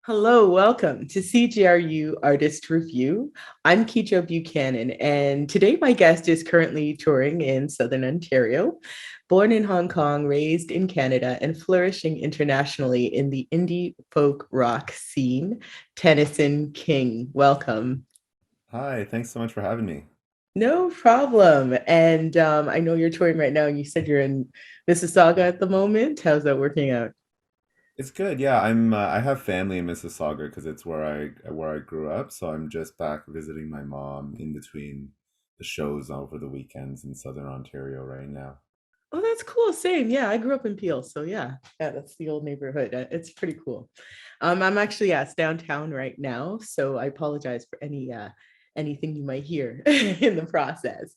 Hello, welcome to CJRU Artist Review. I'm Kejo Buchanan, and today my guest is currently touring in Southern Ontario. Born in Hong Kong, raised in Canada, and flourishing internationally in the indie folk rock scene, Tennyson King. Welcome. Hi, thanks so much for having me. No problem. And I know you're touring right now, and you said you're in Mississauga at the moment. How's that working out? It's good. Yeah, I have family in Mississauga because it's where I grew up, so I'm just back visiting my mom in between the shows over the weekends in Southern Ontario right now. Oh, that's cool. Same. Yeah, I grew up in Peel. So yeah, that's the old neighborhood. It's pretty cool. I'm actually, yeah, it's downtown right now. So I apologize for anything you might hear in the process.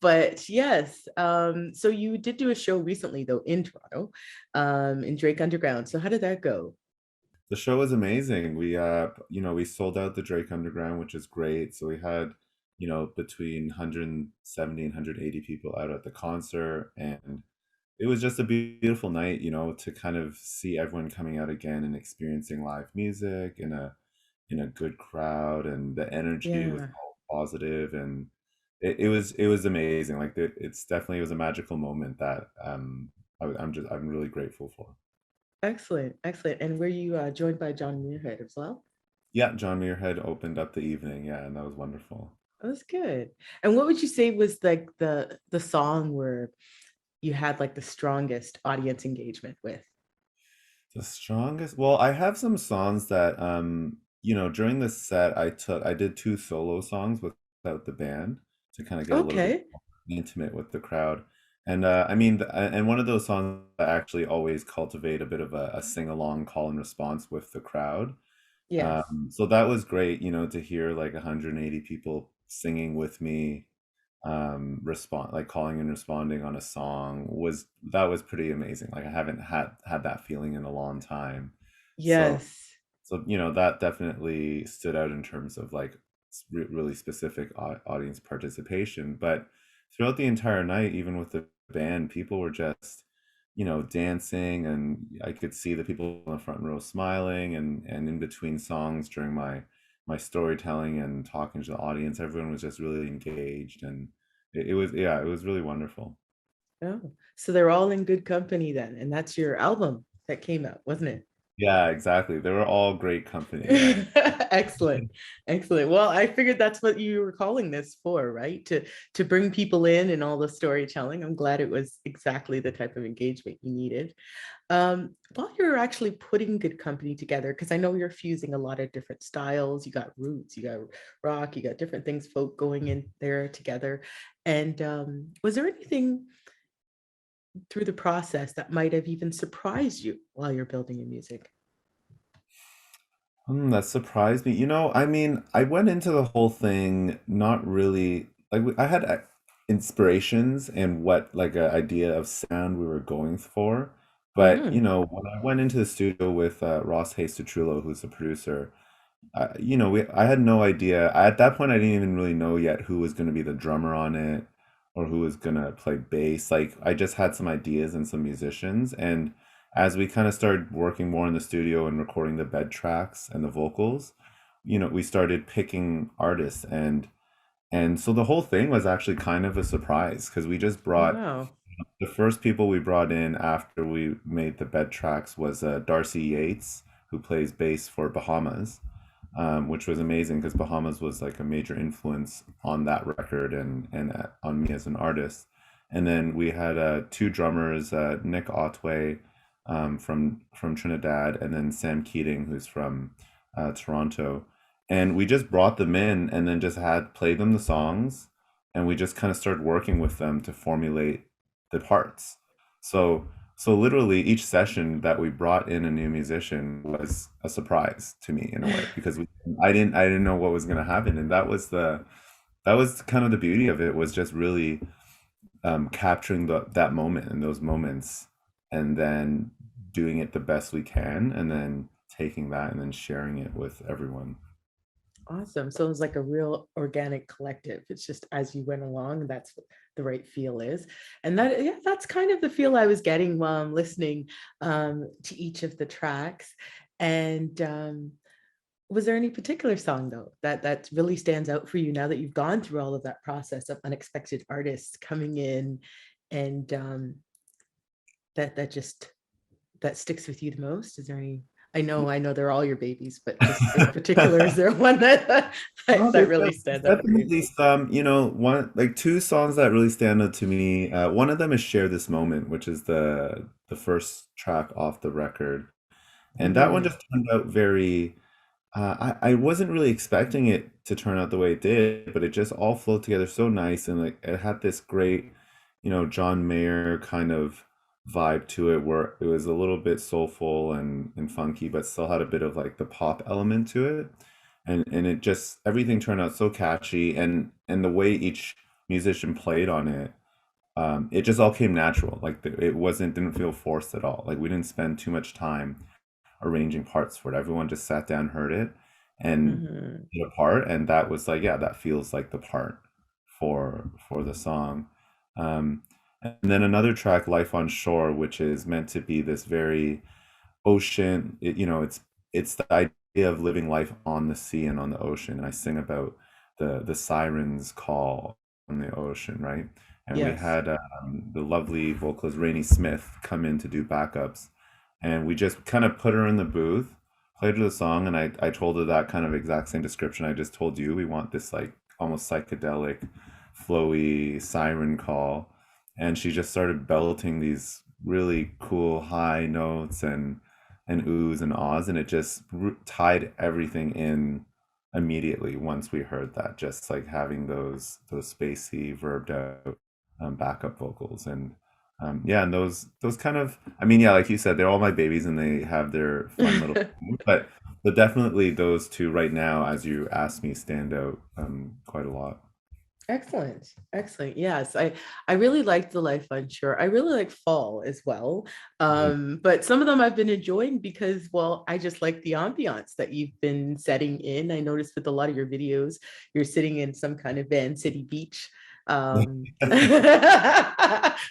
But yes, so you did do a show recently though in Toronto, in Drake Underground. So how did that go? The show was amazing. We sold out the Drake Underground, which is great. So we had, between 170 and 180 people out at the concert, and it was just a beautiful night, to kind of see everyone coming out again and experiencing live music in a good crowd, and the energy was Yeah. all positive, and it was amazing. Like it's definitely, it was a magical moment that I'm really grateful for. Excellent. Excellent. And were you joined by John Muirhead as well? Yeah, John Muirhead opened up the evening. Yeah, and that was wonderful. That was good. And what would you say was like the song where you had like the strongest audience engagement with? The strongest, well, I have some songs that during the set I did two solo songs without the band to kind of get a little bit Okay. more intimate with the crowd. And I mean, and one of those songs I actually always cultivate a bit of a sing along call and response with the crowd. Yes. So that was great, to hear like 180 people singing with me, respond, like calling and responding on a song, was pretty amazing. Like I haven't had that feeling in a long time. So Yes. that definitely stood out in terms of like really specific audience participation. But throughout the entire night, even with the band, people were just dancing, and I could see the people in the front row smiling, and in between songs during my storytelling and talking to the audience, everyone was just really engaged, and it was, yeah, it was really wonderful. Oh, so they're all in good company then. And that's your album that came out, wasn't it? Yeah, exactly. They were all great company. Yeah. Excellent. Excellent. Well, I figured that's what you were calling this for, right? To bring people in and all the storytelling. I'm glad it was exactly the type of engagement you needed. While you're actually putting good company together, because I know you're fusing a lot of different styles. You got roots, you got rock, you got different things folk going in there together. And was there anything through the process that might have even surprised you while you're building your music? That surprised me. I mean, I went into the whole thing not really like, I had inspirations and what like a idea of sound we were going for. But Mm, when I went into the studio with Ross Hayes-Citrullo, who's the producer, I had no idea. At that point, I didn't even really know yet who was going to be the drummer on it or who was going to play bass. Like, I just had some ideas and some musicians. And as we kind of started working more in the studio and recording the bed tracks and the vocals, we started picking artists, and so the whole thing was actually kind of a surprise because we just brought wow. the first people we brought in after we made the bed tracks was Darcy Yates, who plays bass for Bahamas, which was amazing because Bahamas was like a major influence on that record, and on me as an artist. And then we had two drummers, Nick Otway, from Trinidad, and then Sam Keating, who's from Toronto. And we just brought them in and then just had played them the songs, and we just kind of started working with them to formulate the parts. So literally each session that we brought in a new musician was a surprise to me in a way, because I didn't know what was going to happen, and that was kind of the beauty of it, was just really capturing that moment and those moments, and then doing it the best we can, and then taking that and then sharing it with everyone. Awesome. So it was like a real organic collective. It's just as you went along, that's what the right feel is. And that, yeah, that's kind of the feel I was getting while I'm listening to each of the tracks. And Was there any particular song though that really stands out for you now that you've gone through all of that process of unexpected artists coming in, and that just that sticks with you the most? Is there any? I know they're all your babies, but just in particular, is there one that Oh, that really stands there's out for you? definitely some, one like two songs that really stand out to me. One of them is "Share This Moment," which is the first track off the record, and that one Mm-hmm. just turned out very. I wasn't really expecting it to turn out the way it did, but it just all flowed together so nice, and like it had this great, John Mayer kind of vibe to it, where it was a little bit soulful and funky, but still had a bit of like the pop element to it, and it just everything turned out so catchy, and the way each musician played on it, it just all came natural. Like it wasn't didn't feel forced at all. Like we didn't spend too much time arranging parts for it. Everyone just sat down, heard it, and Mm-hmm. did a part, and that was like, yeah, that feels like the part for the song. And then another track, "Life on Shore," which is meant to be this very ocean. It's the idea of living life on the sea and on the ocean. And I sing about the sirens call on the ocean, right? And we Yes. had the lovely vocalist Rainey Smith come in to do backups, and we just kind of put her in the booth, played her the song, and I told her that kind of exact same description I just told you. We want this like almost psychedelic, flowy siren call, and she just started belting these really cool high notes and oohs and ahs, and it just tied everything in immediately once we heard that. Just like having those spacey, verbed out backup vocals, and yeah, and those kind of, I mean, yeah, like you said, they're all my babies, and they have their fun little, but definitely those two right now, as you asked me, stand out quite a lot. Excellent. Excellent. Yes, I really like the Life on Shore. I really like Fall as well. Mhm. But some of them I've been enjoying because, well, I just like the ambiance that you've been setting in. I noticed with a lot of your videos, you're sitting in some kind of Van City beach,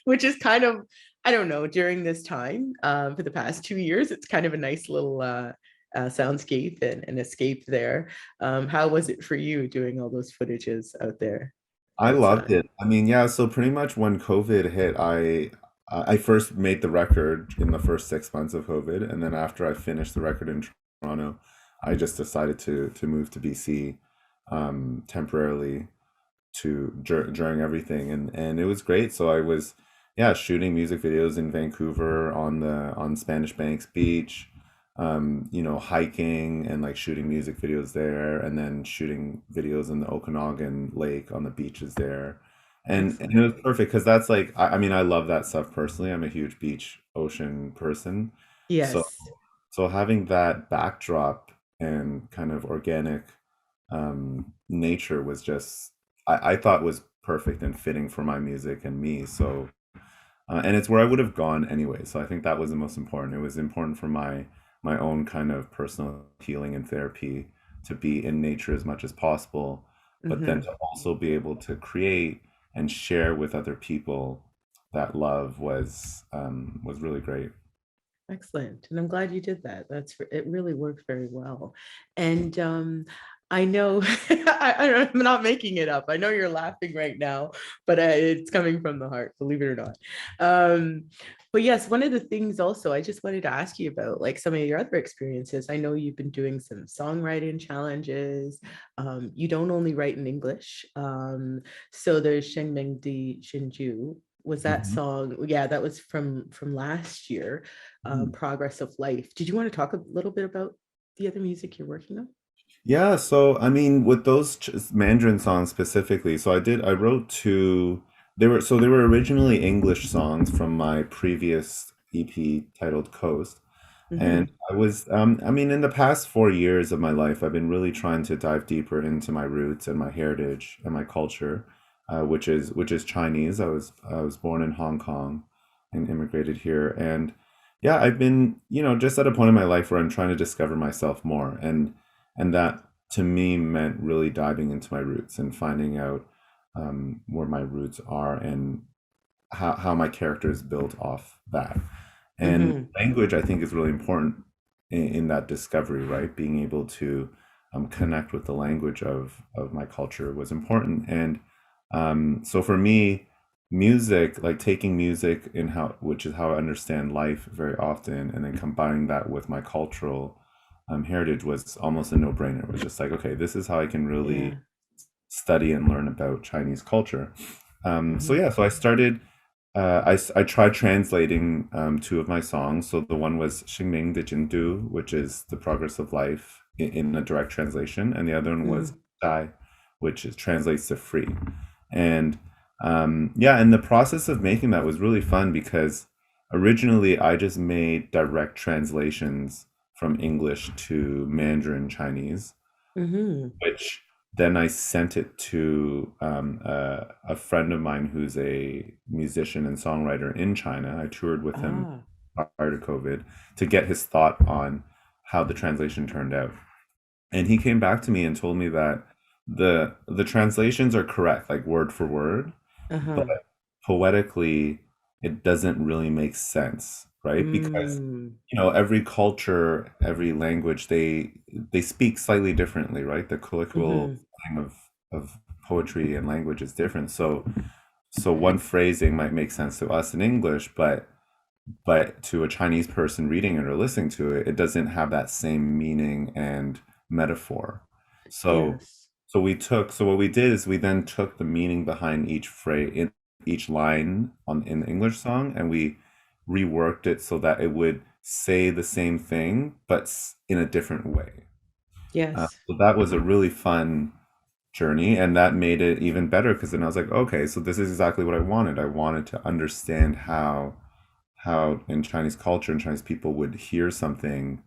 which is kind of, I don't know, during this time, for the past 2 years, it's kind of a nice little soundscape and escape there. How was it for you doing all those footages out there? I loved Outside. it. I mean, yeah, so pretty much when COVID hit, I first made the record in the first 6 months of COVID, and then after I finished the record in Toronto, I just decided to move to BC temporarily during everything, and it was great. So I was, yeah, shooting music videos in Vancouver on Spanish Banks Beach, hiking and like shooting music videos there, and then shooting videos in the Okanagan Lake on the beaches there. And it Excellent. was perfect because that's like, I mean, I love that stuff personally. I'm a huge beach ocean person. So Yes. so having that backdrop and kind of organic nature was just, I thought was perfect and fitting for my music and me. So and it's where I would have gone anyway. So I think that was the most important. It was important for my own kind of personal healing and therapy to be in nature as much as possible, but then Hmm. to also be able to create and share with other people that love was really great. Excellent. And I'm glad you did that. It really worked very well. And I know I'm not making it up. I know you're laughing right now, but it's coming from the heart, believe it or not. Um, but yes, one of the things also I just wanted to ask you about, like some of your other experiences. I know you've been doing some songwriting challenges. You don't only write in English. So there's Shengmeng Di Shinju. Was that Mhm. song? Yeah, that was from last year, Progress of Life. Did you want to talk a little bit about the other music you're working on? Yeah, so I mean, with those Mandarin songs specifically, I wrote two. They were originally English songs from my previous EP titled Coast. And Hmm. I mean, in the past 4 years of my life, I've been really trying to dive deeper into my roots and my heritage and my culture, which is Chinese. I was born in Hong Kong and immigrated here. And yeah, I've been, just at a point in my life where I'm trying to discover myself more. And that to me meant really diving into my roots and finding out where my roots are and how my character is built off that. And Hmm. language, I think, is really important in that discovery, right? Being able to connect with the language of my culture was important. And so for me, music, like taking music in how, which is how I understand life very often, and then combining that with my cultural heritage was almost a no-brainer. It was just like, okay, this is how I can Yeah. really study and learn about Chinese culture. So Hmm. yeah, so I started. I tried translating two of my songs. So the one was Xingming de Jingdu, which is the progress of life in a direct translation, and the other one was Hmm. Dai, which is translates to free. And yeah, and the process of making that was really fun because originally I just made direct translations from English to Mandarin Chinese, Hmm. which then I sent it to a friend of mine who's a musician and songwriter in China. I toured with him Ah. prior to COVID to get his thought on how the translation turned out. And he came back to me and told me that the translations are correct, like word for word, but Uh-huh. poetically it doesn't really make sense, right? Because Mm. every culture, every language, they speak slightly differently, right? The colloquial Hmm. slang of poetry and language is different. So one phrasing might make sense to us in English, but to a Chinese person reading it or listening to it, it doesn't have that same meaning and metaphor. So, Yes. so what we did is we then took the meaning behind each phrase in each line in the English song, and we reworked it so that it would say the same thing, but in a different way. Yes. So that was a really fun journey, and that made it even better because then I was like, okay, so this is exactly what I wanted. I wanted to understand how in Chinese culture and Chinese people would hear something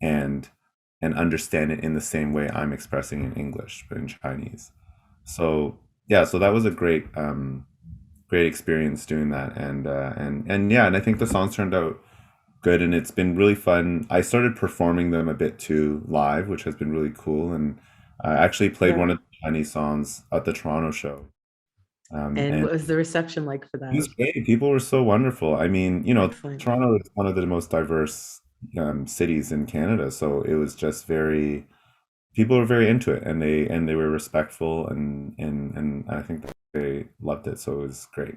and and understand it in the same way I'm expressing in English, but in Chinese. So yeah, so that was a great experience doing that, and yeah, and I think the songs turned out good, and it's been really fun. I started performing them a bit too live, which has been really cool, and I actually played Yeah. one of the Chinese songs at the Toronto show, And and what was the reception like for it that? was great. People were so wonderful. I mean, Excellent. Toronto is one of the most diverse cities in Canada, so it was just very. People were very into it, and they were respectful, and I think that they loved it. So it was great.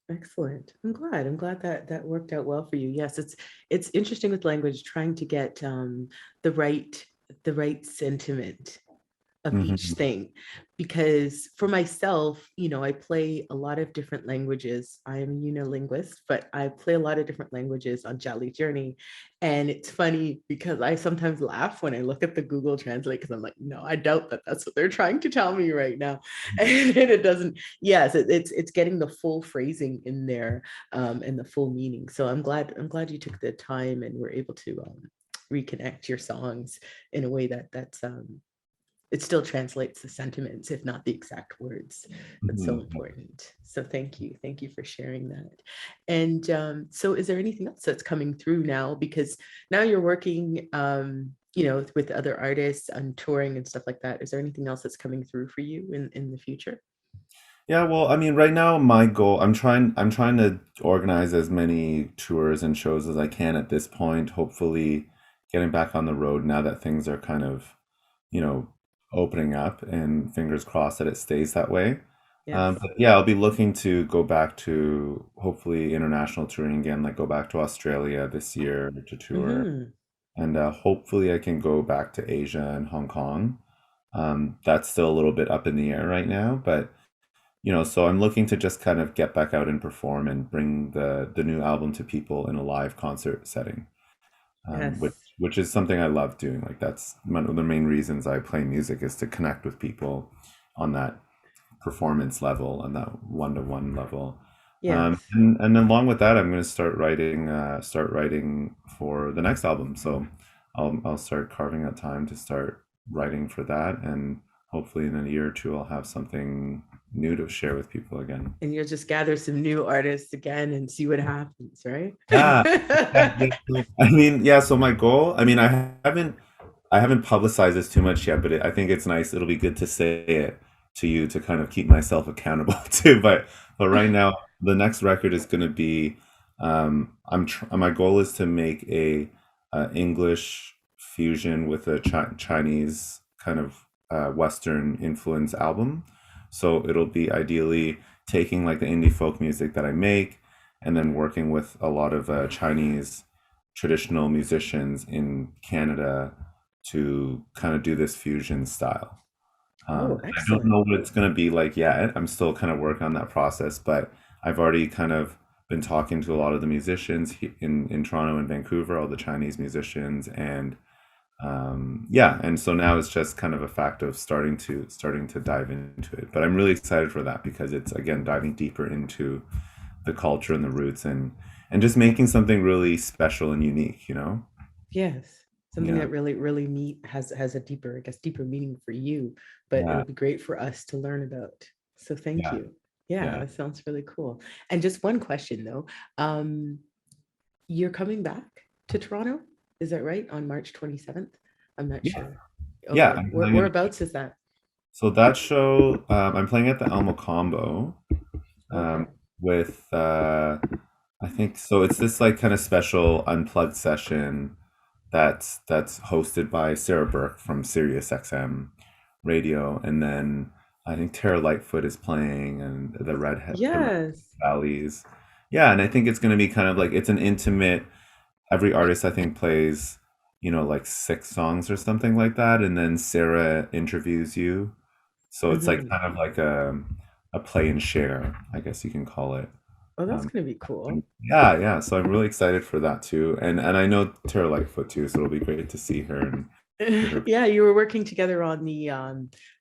Excellent. I'm glad. I'm glad that that worked out well for you. Yes, it's interesting with language trying to get the right the right sentiment of each Hmm. thing, because for myself, I play a lot of different languages. I am a unilinguist, but I play a lot of different languages on Jali Journey. And it's funny because I sometimes laugh when I look at the Google Translate, because I'm like, no, I doubt that that's what they're trying to tell me right now. And it doesn't. Yes, it's getting the full phrasing in there, and the full meaning. So I'm glad you took the time and were able to reconnect your songs in a way that's it still translates the sentiments, if not the exact words. That's so Hmm. important. So thank you. Thank you for sharing that. And so is there anything else that's coming through now? Because now you're working, with other artists and touring and stuff like that. Is there anything else that's coming through for you in the future? Yeah, well, I mean, right now my goal, I'm trying to organize as many tours and shows as I can at this point. Hopefully, getting back on the road now that things are kind of, you know, opening up, and fingers crossed that it stays that way. Yes. But yeah, I'll be looking to go back to hopefully international touring again, like go back to Australia this year to tour, Mm-hmm. and hopefully I can go back to Asia and Hong Kong. That's still a little bit up in the air right now, but so I'm looking to just kind of get back out and perform and bring the new album to people in a live concert setting, which Yes. which is something I love doing. Like that's one of the main reasons I play music is to connect with people on that performance level and that one-to-one level. Yes. And along with that, I'm going to start writing for the next album. So I'll start carving out time to start writing for that, and hopefully in a year or two, I'll have something new to share with people again. And you'll just gather some new artists again and see what happens, right? Yeah, yeah. I mean, yeah. So my goal, I mean, I haven't publicized this too much yet, but I think it's nice. It'll be good to say it to you to kind of keep myself accountable too. But right now, the next record is going to be. My goal is to make a English fusion with a Chinese kind of Western influence album. So it'll be ideally taking like the indie folk music that I make and then working with a lot of Chinese traditional musicians in Canada to kind of do this fusion style. Oh, I don't excellent. know what it's going to be like yet. I'm still kind of working on that process, but I've already kind of been talking to a lot of the musicians in Toronto and Vancouver, all the Chinese musicians, and yeah, and so now it's just kind of a fact of starting to dive into it. But I'm really excited for that because it's again diving deeper into the culture and the roots and just making something really special and unique, you know? Yes. Something Yeah, that really, really has a deeper, I guess, deeper meaning for you, but yeah, it'll be great for us to learn about. So thank yeah, you. Yeah, yeah. that sounds really cool. And just one question though. Um, you're coming back to Toronto, is that right? On March 27th? I'm not Yeah, sure. yeah. Okay, I'm playing it. whereabouts is that? So that show, I'm playing at the Elmo Combo um, Okay. with I think so. It's this like kind of special unplugged session that's hosted by Sarah Burke from Sirius XM Radio, and then I think Tara Lightfoot is playing, and the Red Yes. Valleys. Yeah, and I think it's going to be kind of like it's an intimate. Every artist I think plays, like 6 songs or something like that, and then Sarah interviews you. So it's like Hmm. kind of like a play and share, I guess you can call it. Oh, that's Um, gonna be cool. yeah, yeah. So I'm really excited for that too, and I know Tara Lightfoot too, so it'll be great to see her and hear her. Yeah, you were working together on the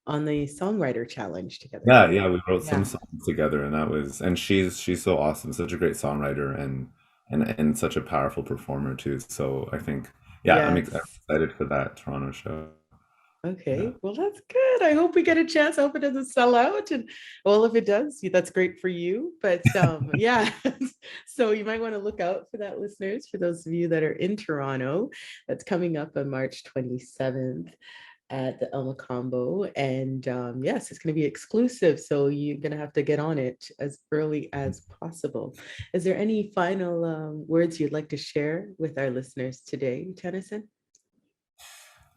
songwriter challenge together, Yeah, right? yeah. We wrote some Yeah. songs together, and and she's so awesome, such a great songwriter, and such a powerful performer too. So I think, yeah, I'm Yes. excited for that Toronto show. Yeah, Okay, well, that's good. I hope we get a chance. I hope it doesn't sell out. And well, if it does, that's great for you. But yeah, so you might want to look out for that, listeners, for those of you that are in Toronto. That's coming up on March 27th at the Elma Combo. And yes, it's going to be exclusive. So you're going to have to get on it as early as possible. Is there any final words you'd like to share with our listeners today, Tennyson?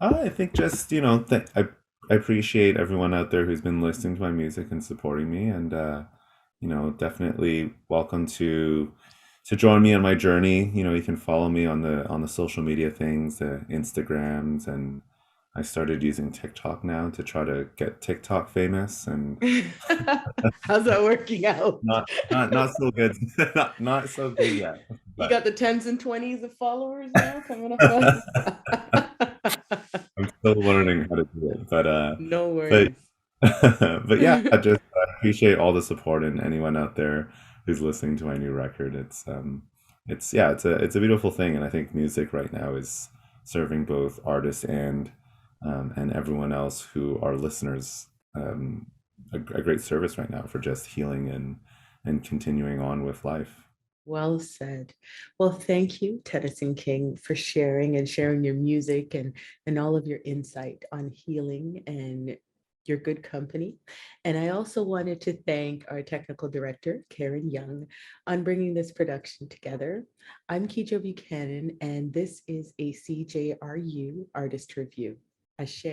I think just I appreciate everyone out there who's been listening to my music and supporting me, and definitely welcome to join me on my journey. You can follow me on the social media things, the Instagrams, and I started using TikTok now to try to get TikTok famous, and How's that working out? not so good, not so good yet, You but got the tens and twenties of followers now coming up on. I'm still learning how to do it. No But worries. but yeah, I just appreciate all the support and anyone out there who's listening to my new record. It's yeah, it's a beautiful thing, and I think music right now is serving both artists and everyone else who are listeners a great service right now for just healing and continuing on with life. Well said. Well, thank you, Tennyson King, for sharing your music and all of your insight on healing and your good company. And I also wanted to thank our technical director, Karen Young, on bringing this production together. I'm Kejo Buchanan, and this is a CJRU artist review. Ashe.